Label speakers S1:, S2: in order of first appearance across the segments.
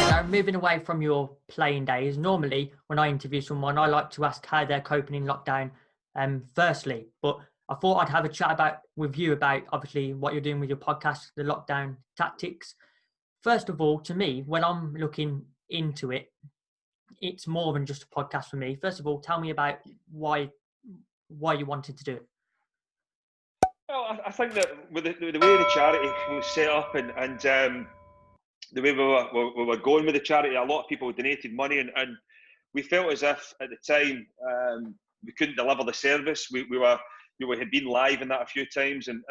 S1: Now, moving away from your playing days, normally when I interview someone, I like to ask how they're coping in lockdown firstly. But I thought I'd have a chat with you about obviously what you're doing with your podcast, the Lockdown Tactics. First of all, to me, when I'm looking into it, it's more than just a podcast for me. First of all, tell me about why you wanted to do it.
S2: Well, I think that with the way the charity was set up and the way we were going with the charity, a lot of people donated money, and we felt as if at the time we couldn't deliver the service. We had been live in that a few times, and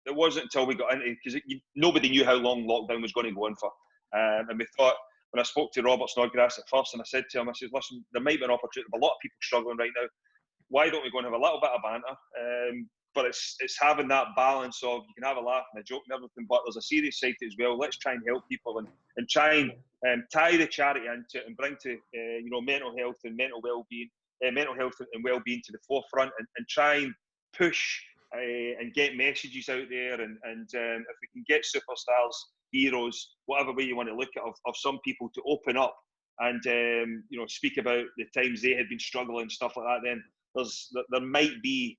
S2: it wasn't until we got into, because nobody knew how long lockdown was going to go on for, and we thought, when I spoke to Robert Snodgrass at first, and I said to him, I said, listen, there might be an opportunity, but a lot of people struggling right now. Why don't we go and have a little bit of banter? But it's having that balance of, you can have a laugh and a joke and everything, but there's a serious side to it as well. Let's try and help people and try and tie the charity into it and bring to mental health and mental well-being, mental health and well-being to the forefront, and try and push and get messages out there, and if we can get superstars, heroes, whatever way you want to look at, of some people to open up and speak about the times they had been struggling, stuff like that, then there might be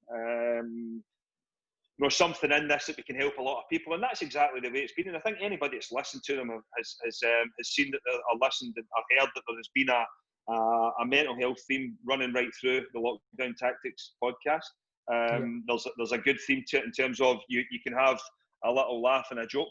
S2: something in this that we can help a lot of people, and that's exactly the way it's been. And I think anybody that's listened to them has seen that, or listened and heard that there has been a mental health theme running right through the Lockdown Tactics podcast. There's a good theme to it in terms of you can have a little laugh and a joke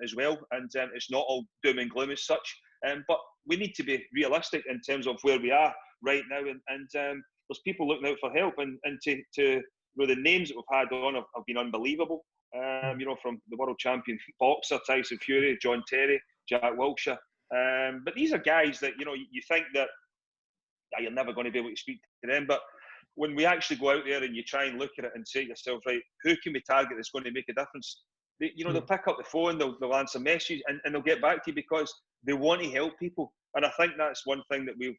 S2: as well, and it's not all doom and gloom as such. But we need to be realistic in terms of where we are right now, and there's people looking out for help, and to the names that we've had on have been unbelievable. From the world champion boxer Tyson Fury, John Terry, Jack Wilshere. But these are guys that you think that you're never going to be able to speak to them, but when we actually go out there and you try and look at it and say to yourself, right, who can we target that's going to make a difference? They'll pick up the phone, they'll answer messages, and they'll get back to you because they want to help people. And I think that's one thing that we've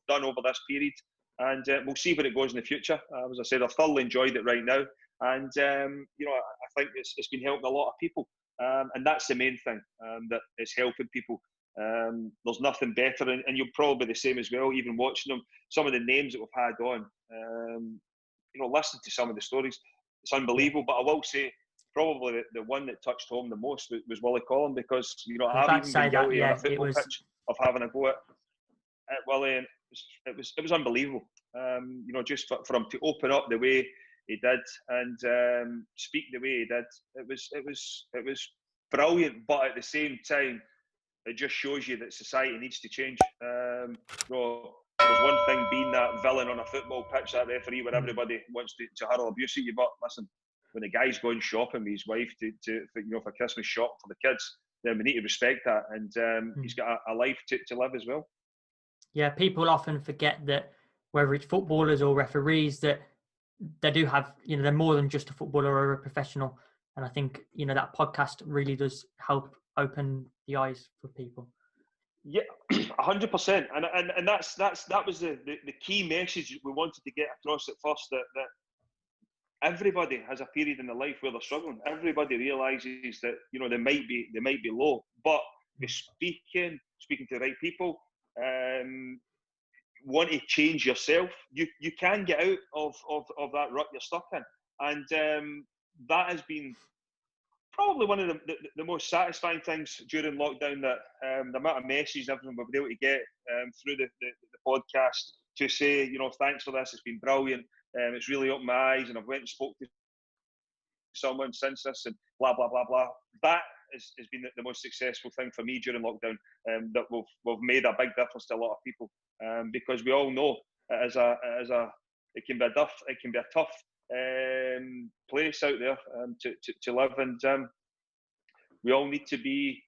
S2: done over this period, and we'll see where it goes in the future. As I said, I've thoroughly enjoyed it right now, and I think it's been helping a lot of people, and that's the main thing, that it's helping people. There's nothing better, and you'll probably be the same as well, even watching them, some of the names that we've had on, listening to some of the stories, it's unbelievable. But I will say, probably the one that touched home the most was Willie Collum, because I've even been guilty on a football pitch of having a go at Willie, and it was unbelievable. Just for him to open up the way he did and speak the way he did, it was brilliant. But at the same time, it just shows you that society needs to change. There's one thing being that villain on a football pitch, that referee, where everybody wants to hurl abuse at you. But listen, when the guy's going shopping with his wife for Christmas shop for the kids, then we need to respect that. And he's got a life to live as well.
S1: Yeah, people often forget that whether it's footballers or referees, that they do have, they're more than just a footballer or a professional. And I think, that podcast really does help open the eyes for people.
S2: Yeah, 100%. And that was the key message we wanted to get across at first, that everybody has a period in their life where they're struggling. Everybody realises that, they might be low, but speaking to the right people, want to change yourself, you can get out of that rut you're stuck in. And that has been probably one of the most satisfying things during lockdown, that the amount of messages and everything we've been able to get through the podcast to say, thanks for this, it's been brilliant, it's really opened my eyes, and I've went and spoke to someone since this, and blah blah blah blah. That has been the most successful thing for me during lockdown, that we've made a big difference to a lot of people, because we all know it can be a tough place out there to live, and we all need to be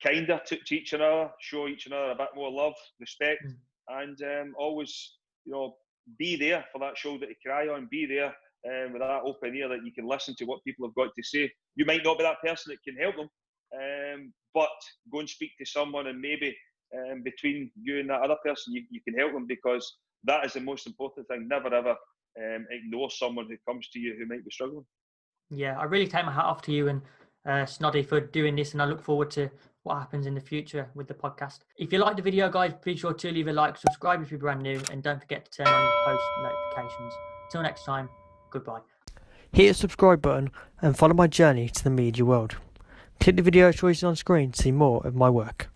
S2: kinder to each other, show each other a bit more love, respect, and always be there for that shoulder to cry on, be there with that open ear, that you can listen to what people have got to say. You might not be that person that can help them, but go and speak to someone, and maybe between you and that other person you can help them, because that is the most important thing. Never ever ignore someone who comes to you who might be struggling.
S1: Yeah, I really take my hat off to you and Snoddy for doing this, and I look forward to what happens in the future with the podcast. If you like the video, guys, be sure to leave a like, subscribe if you're brand new, and don't forget to turn on your post notifications. Till next time, goodbye.
S3: Hit the subscribe button and follow my journey to the media world. Click the video choices on screen to see more of my work.